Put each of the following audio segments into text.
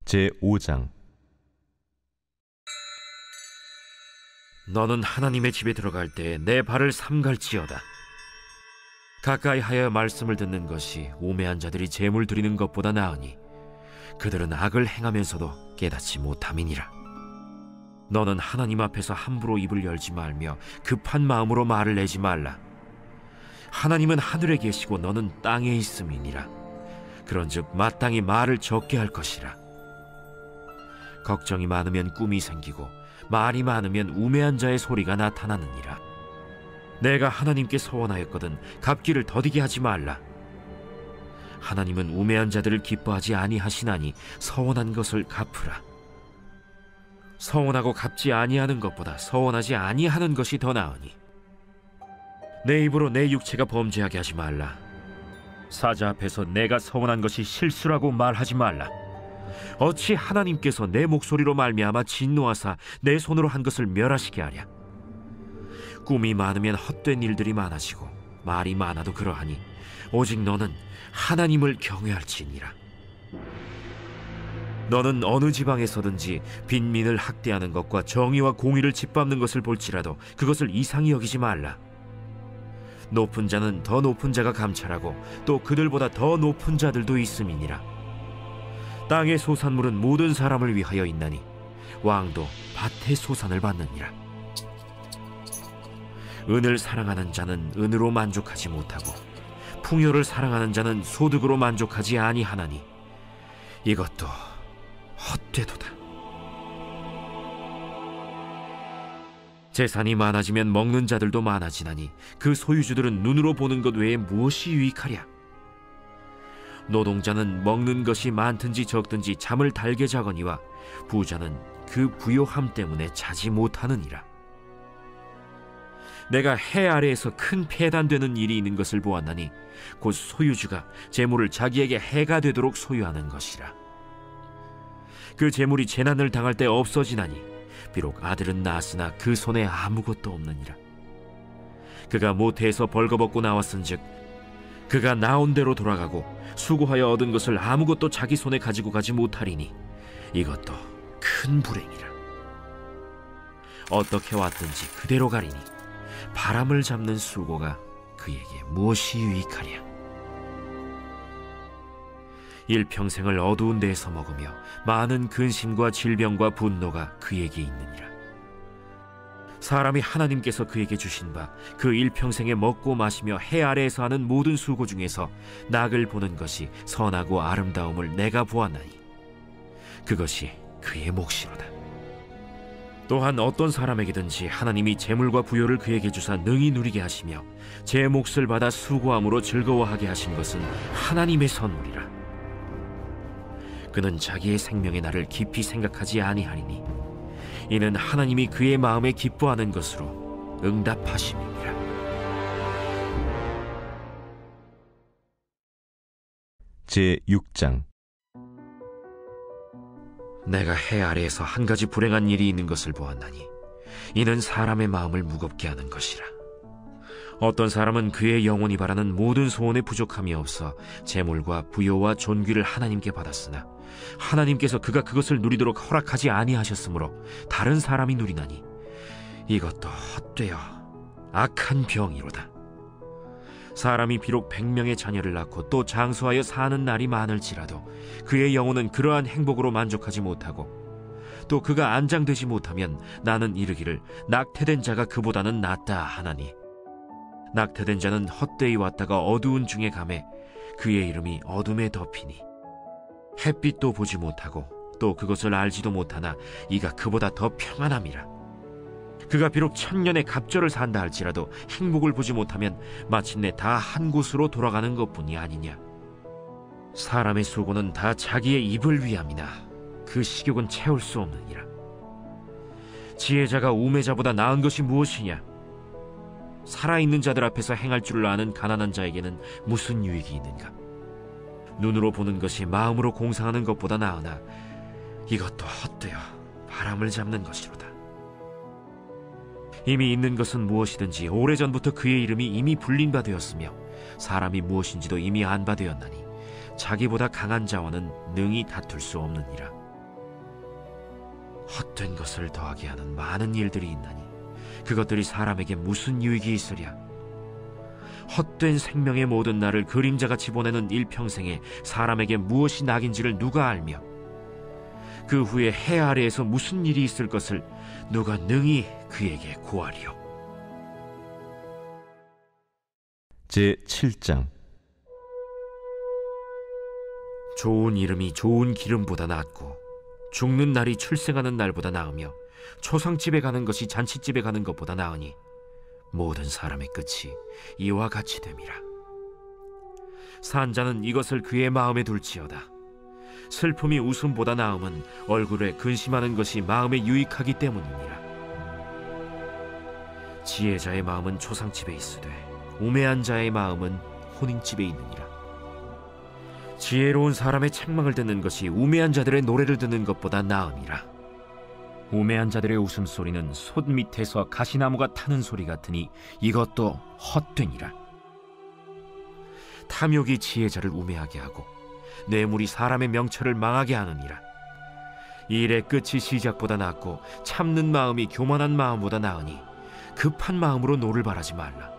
제5장. 너는 하나님의 집에 들어갈 때 내 발을 삼갈지어다. 가까이 하여 말씀을 듣는 것이 우매한 자들이 제물 드리는 것보다 나으니 그들은 악을 행하면서도 깨닫지 못함이니라. 너는 하나님 앞에서 함부로 입을 열지 말며 급한 마음으로 말을 내지 말라. 하나님은 하늘에 계시고 너는 땅에 있음이니라. 그런즉 마땅히 말을 적게 할 것이라. 걱정이 많으면 꿈이 생기고 말이 많으면 우매한 자의 소리가 나타나느니라. 내가 하나님께 서원하였거든 갚기를 더디게 하지 말라. 하나님은 우매한 자들을 기뻐하지 아니하시나니 서원한 것을 갚으라. 서원하고 갚지 아니하는 것보다 서원하지 아니하는 것이 더 나으니 내 입으로 내 육체가 범죄하게 하지 말라. 사자 앞에서 내가 서원한 것이 실수라고 말하지 말라. 어찌 하나님께서 내 목소리로 말미암아 진노하사 내 손으로 한 것을 멸하시게 하랴. 꿈이 많으면 헛된 일들이 많아지고 말이 많아도 그러하니 오직 너는 하나님을 경외할지니라. 너는 어느 지방에서든지 빈민을 학대하는 것과 정의와 공의를 짓밟는 것을 볼지라도 그것을 이상히 여기지 말라. 높은 자는 더 높은 자가 감찰하고 또 그들보다 더 높은 자들도 있음이니라. 땅의 소산물은 모든 사람을 위하여 있나니 왕도 밭의 소산을 받느니라. 은을 사랑하는 자는 은으로 만족하지 못하고 풍요를 사랑하는 자는 소득으로 만족하지 아니하나니 이것도 헛되도다. 재산이 많아지면 먹는 자들도 많아지나니 그 소유주들은 눈으로 보는 것 외에 무엇이 유익하랴. 노동자는 먹는 것이 많든지 적든지 잠을 달게 자거니와 부자는 그 부요함 때문에 자지 못하느니라. 내가 해 아래에서 큰 폐단되는 일이 있는 것을 보았나니 곧 소유주가 재물을 자기에게 해가 되도록 소유하는 것이라. 그 재물이 재난을 당할 때 없어지나니 비록 아들은 낳았으나 그 손에 아무것도 없느니라. 그가 모태에서 벌거벗고 나왔은즉 그가 나온 대로 돌아가고 수고하여 얻은 것을 아무것도 자기 손에 가지고 가지 못하리니 이것도 큰 불행이라. 어떻게 왔든지 그대로 가리니 바람을 잡는 수고가 그에게 무엇이 유익하랴. 일평생을 어두운 데에서 먹으며 많은 근심과 질병과 분노가 그에게 있느니라. 사람이 하나님께서 그에게 주신 바 그 일평생에 먹고 마시며 해 아래에서 하는 모든 수고 중에서 낙을 보는 것이 선하고 아름다움을 내가 보았나니 그것이 그의 몫이로다. 또한 어떤 사람에게든지 하나님이 재물과 부요를 그에게 주사 능히 누리게 하시며 제 몫을 받아 수고함으로 즐거워하게 하신 것은 하나님의 선물이라. 그는 자기의 생명의 날을 깊이 생각하지 아니하리니 이는 하나님이 그의 마음에 기뻐하는 것으로 응답하심이니라. 제6장. 내가 해 아래에서 한 가지 불행한 일이 있는 것을 보았나니 이는 사람의 마음을 무겁게 하는 것이라. 어떤 사람은 그의 영혼이 바라는 모든 소원에 부족함이 없어 재물과 부요와 존귀를 하나님께 받았으나 하나님께서 그가 그것을 누리도록 허락하지 아니하셨으므로 다른 사람이 누리나니 이것도 헛되어 악한 병이로다. 사람이 비록 100명의 자녀를 낳고 또 장수하여 사는 날이 많을지라도 그의 영혼은 그러한 행복으로 만족하지 못하고 또 그가 안장되지 못하면 나는 이르기를 낙태된 자가 그보다는 낫다 하나니 낙태된 자는 헛되이 왔다가 어두운 중에 가매 그의 이름이 어둠에 덮이니 햇빛도 보지 못하고 또 그것을 알지도 못하나 이가 그보다 더 평안함이라. 그가 비록 1000년의 갑절을 산다 할지라도 행복을 보지 못하면 마침내 다 한 곳으로 돌아가는 것뿐이 아니냐. 사람의 수고는 다 자기의 입을 위함이나 그 식욕은 채울 수 없느니라. 지혜자가 우매자보다 나은 것이 무엇이냐. 살아있는 자들 앞에서 행할 줄을 아는 가난한 자에게는 무슨 유익이 있는가. 눈으로 보는 것이 마음으로 공상하는 것보다 나으나 이것도 헛되어 바람을 잡는 것이로다. 이미 있는 것은 무엇이든지 오래전부터 그의 이름이 이미 불린 바 되었으며 사람이 무엇인지도 이미 안 바 되었나니 자기보다 강한 자와는 능히 다툴 수 없느니라. 헛된 것을 더하게 하는 많은 일들이 있나니 그것들이 사람에게 무슨 유익이 있으랴. 헛된 생명의 모든 날을 그림자같이 보내는 일평생에 사람에게 무엇이 낙인지를 누가 알며 그 후에 해 아래에서 무슨 일이 있을 것을 누가 능히 그에게 고하리요. 제7장. 좋은 이름이 좋은 기름보다 낫고 죽는 날이 출생하는 날보다 나으며 초상집에 가는 것이 잔치집에 가는 것보다 나으니 모든 사람의 끝이 이와 같이 됨이라. 산자는 이것을 그의 마음에 둘지어다. 슬픔이 웃음보다 나음은 얼굴에 근심하는 것이 마음에 유익하기 때문이니라. 지혜자의 마음은 초상집에 있으되 우매한 자의 마음은 혼인집에 있느니라. 지혜로운 사람의 책망을 듣는 것이 우매한 자들의 노래를 듣는 것보다 나음이라. 우매한 자들의 웃음소리는 솥 밑에서 가시나무가 타는 소리 같으니 이것도 헛되니라. 탐욕이 지혜자를 우매하게 하고 뇌물이 사람의 명철을 망하게 하느니라. 일의 끝이 시작보다 낫고 참는 마음이 교만한 마음보다 나으니 급한 마음으로 노를 바라지 말라.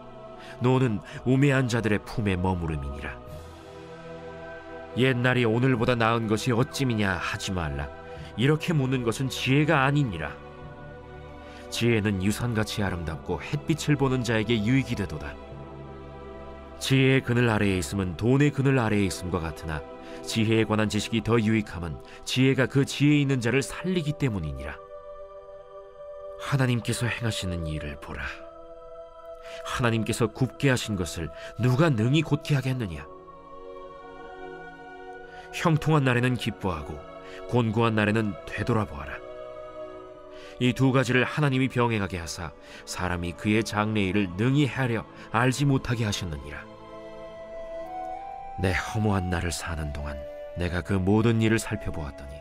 노는 우매한 자들의 품에 머무름이니라. 옛날이 오늘보다 나은 것이 어찌미냐 하지 말라. 이렇게 묻는 것은 지혜가 아니니라. 지혜는 유산같이 아름답고 햇빛을 보는 자에게 유익이 되도다. 지혜의 그늘 아래에 있음은 돈의 그늘 아래에 있음과 같으나 지혜에 관한 지식이 더 유익함은 지혜가 그 지혜 있는 자를 살리기 때문이니라. 하나님께서 행하시는 일을 보라. 하나님께서 굽게 하신 것을 누가 능히 곧게 하겠느냐. 형통한 날에는 기뻐하고 곤고한 날에는 되돌아보아라. 이 두 가지를 하나님이 병행하게 하사 사람이 그의 장래일을 능히 헤아려 알지 못하게 하셨느니라. 내 허무한 날을 사는 동안 내가 그 모든 일을 살펴보았더니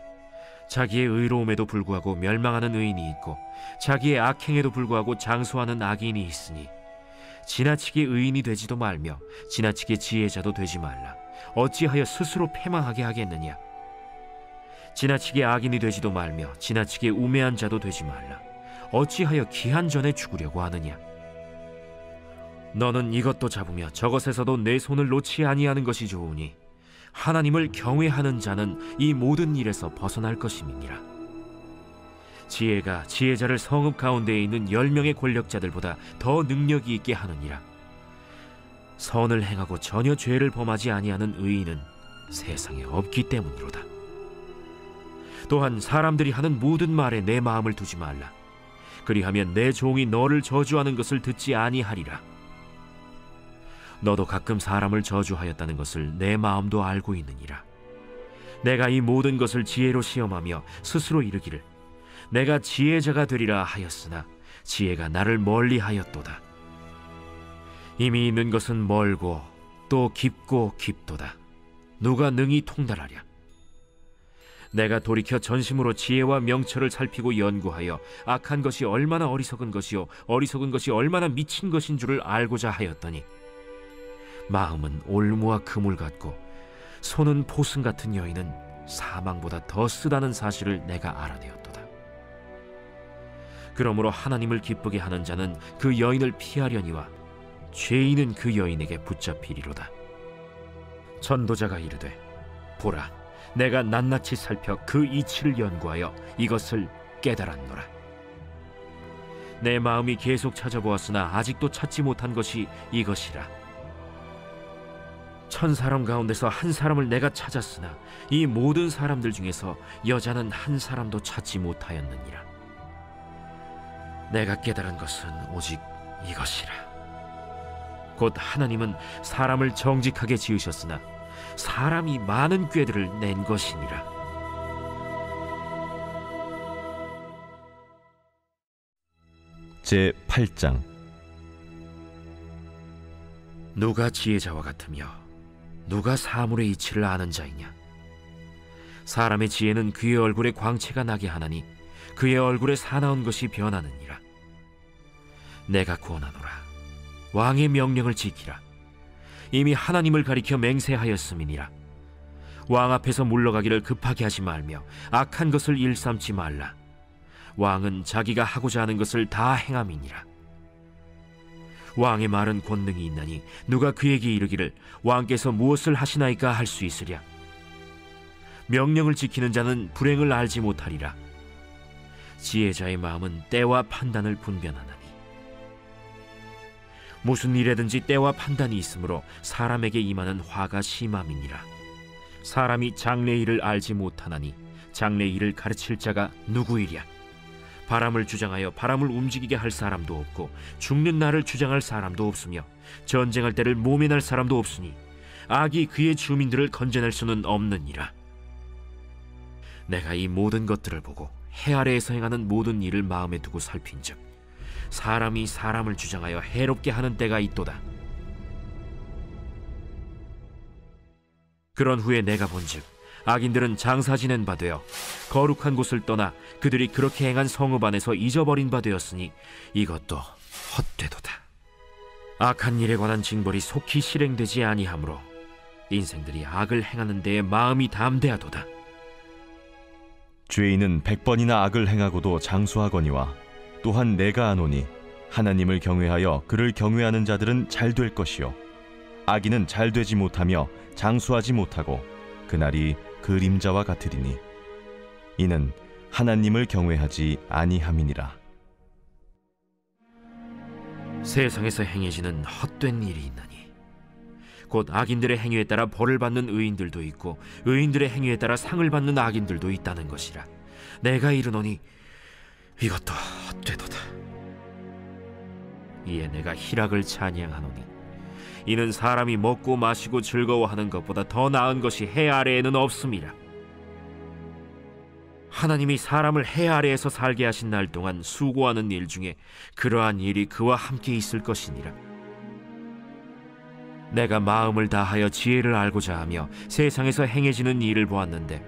자기의 의로움에도 불구하고 멸망하는 의인이 있고 자기의 악행에도 불구하고 장수하는 악인이 있으니 지나치게 의인이 되지도 말며 지나치게 지혜자도 되지 말라. 어찌하여 스스로 패망하게 하겠느냐. 지나치게 악인이 되지도 말며 지나치게 우매한 자도 되지 말라. 어찌하여 기한 전에 죽으려고 하느냐. 너는 이것도 잡으며 저것에서도 내 손을 놓지 아니하는 것이 좋으니 하나님을 경외하는 자는 이 모든 일에서 벗어날 것임이니라. 지혜가 지혜자를 성읍 가운데에 있는 10명의 권력자들보다 더 능력이 있게 하느니라. 선을 행하고 전혀 죄를 범하지 아니하는 의인은 세상에 없기 때문이로다. 또한 사람들이 하는 모든 말에 내 마음을 두지 말라. 그리하면 내 종이 너를 저주하는 것을 듣지 아니하리라. 너도 가끔 사람을 저주하였다는 것을 내 마음도 알고 있느니라. 내가 이 모든 것을 지혜로 시험하며 스스로 이르기를 내가 지혜자가 되리라 하였으나 지혜가 나를 멀리하였도다. 이미 있는 것은 멀고 또 깊고 깊도다. 누가 능히 통달하랴. 내가 돌이켜 전심으로 지혜와 명철을 살피고 연구하여 악한 것이 얼마나 어리석은 것이요 어리석은 것이 얼마나 미친 것인 줄을 알고자 하였더니 마음은 올무와 그물 같고 손은 포승 같은 여인은 사망보다 더 쓰다는 사실을 내가 알아내었도다. 그러므로 하나님을 기쁘게 하는 자는 그 여인을 피하려니와 죄인은 그 여인에게 붙잡히리로다. 전도자가 이르되 보라, 내가 낱낱이 살펴 그 이치를 연구하여 이것을 깨달았노라. 내 마음이 계속 찾아보았으나 아직도 찾지 못한 것이 이것이라. 1000사람 가운데서 한 사람을 내가 찾았으나 이 모든 사람들 중에서 여자는 한 사람도 찾지 못하였느니라. 내가 깨달은 것은 오직 이것이라. 곧 하나님은 사람을 정직하게 지으셨으나 사람이 많은 꾀들을 낸 것이니라. 제8장. 누가 지혜자와 같으며 누가 사물의 이치를 아는 자이냐. 사람의 지혜는 그의 얼굴에 광채가 나게 하나니 그의 얼굴에 사나운 것이 변하느니라. 내가 구원하노라. 왕의 명령을 지키라. 이미 하나님을 가리켜 맹세하였음이니라. 왕 앞에서 물러가기를 급하게 하지 말며 악한 것을 일삼지 말라. 왕은 자기가 하고자 하는 것을 다 행함이니라. 왕의 말은 권능이 있나니 누가 그에게 이르기를 왕께서 무엇을 하시나이까 할 수 있으랴. 명령을 지키는 자는 불행을 알지 못하리라. 지혜자의 마음은 때와 판단을 분별하나니 무슨 일에든지 때와 판단이 있으므로 사람에게 임하는 화가 심함이니라. 사람이 장래 일을 알지 못하나니 장래 일을 가르칠 자가 누구이랴. 바람을 주장하여 바람을 움직이게 할 사람도 없고 죽는 날을 주장할 사람도 없으며 전쟁할 때를 모면할 사람도 없으니 악이 그의 주민들을 건져낼 수는 없느니라. 내가 이 모든 것들을 보고 해 아래에서 행하는 모든 일을 마음에 두고 살핀즉 사람이 사람을 주장하여 해롭게 하는 때가 있도다. 그런 후에 내가 본즉 악인들은 장사 지낸 바 되어 거룩한 곳을 떠나 그들이 그렇게 행한 성읍 안에서 잊어버린 바 되었으니 이것도 헛되도다. 악한 일에 관한 징벌이 속히 실행되지 아니하므로 인생들이 악을 행하는 데에 마음이 담대하도다. 죄인은 100번이나 악을 행하고도 장수하거니와 또한 내가 아노니 하나님을 경외하여 그를 경외하는 자들은 잘 될 것이요 악인은 잘 되지 못하며 장수하지 못하고 그날이 그림자와 같으리니 이는 하나님을 경외하지 아니함이니라. 세상에서 행해지는 헛된 일이 있나니 곧 악인들의 행위에 따라 벌을 받는 의인들도 있고 의인들의 행위에 따라 상을 받는 악인들도 있다는 것이라. 내가 이르노니 이것도 헛되도다. 이에 내가 희락을 찬양하노니 이는 사람이 먹고 마시고 즐거워하는 것보다 더 나은 것이 해 아래에는 없음이라. 하나님이 사람을 해 아래에서 살게 하신 날 동안 수고하는 일 중에 그러한 일이 그와 함께 있을 것이니라. 내가 마음을 다하여 지혜를 알고자 하며 세상에서 행해지는 일을 보았는데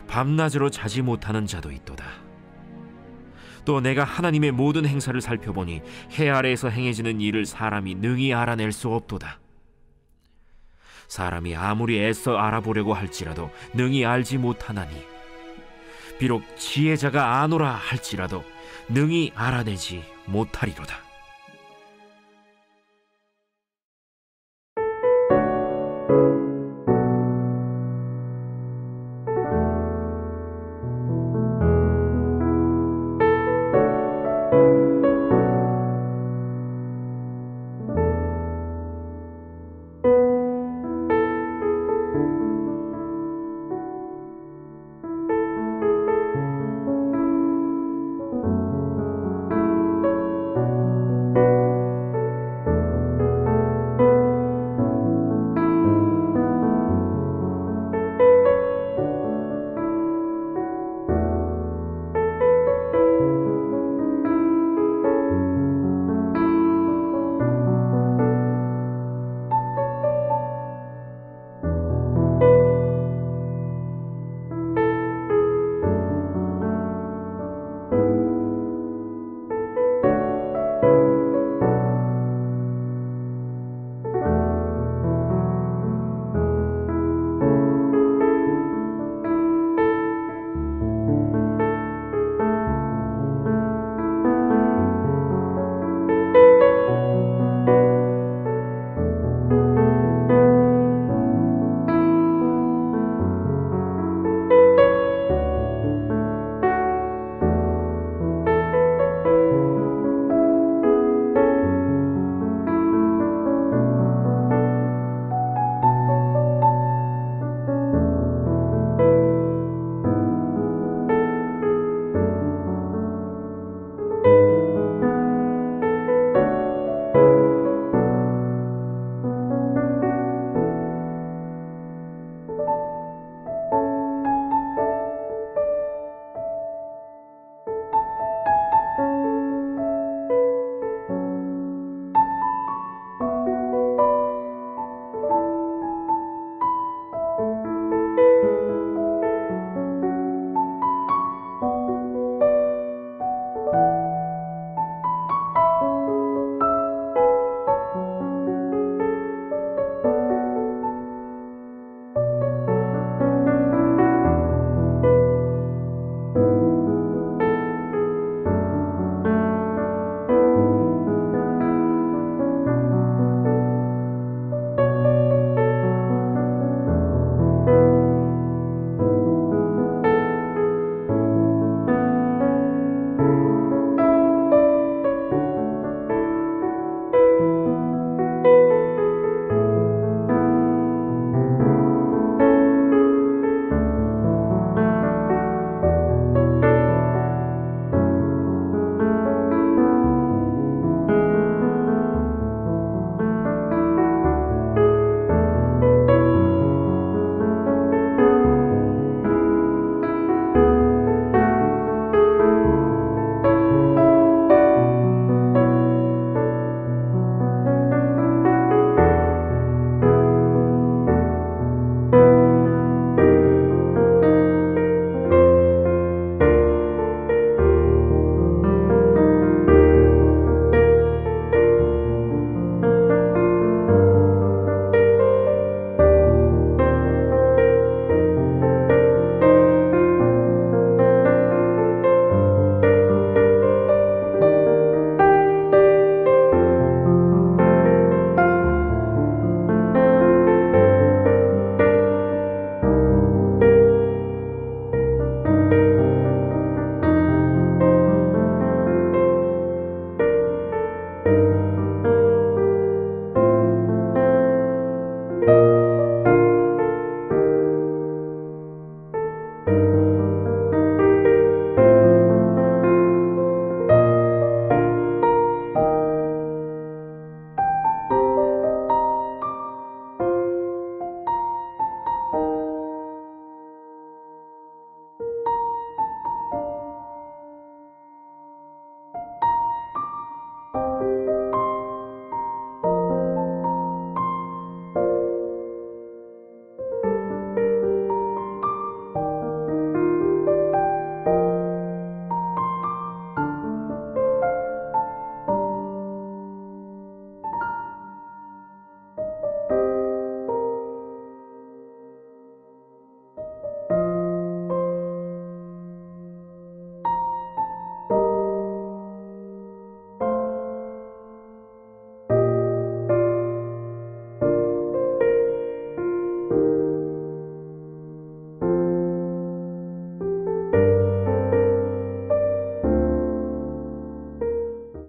밤낮으로 자지 못하는 자도 있도다. 또 내가 하나님의 모든 행사를 살펴보니 해 아래에서 행해지는 일을 사람이 능히 알아낼 수 없도다. 사람이 아무리 애써 알아보려고 할지라도 능히 알지 못하나니 비록 지혜자가 아노라 할지라도 능히 알아내지 못하리로다.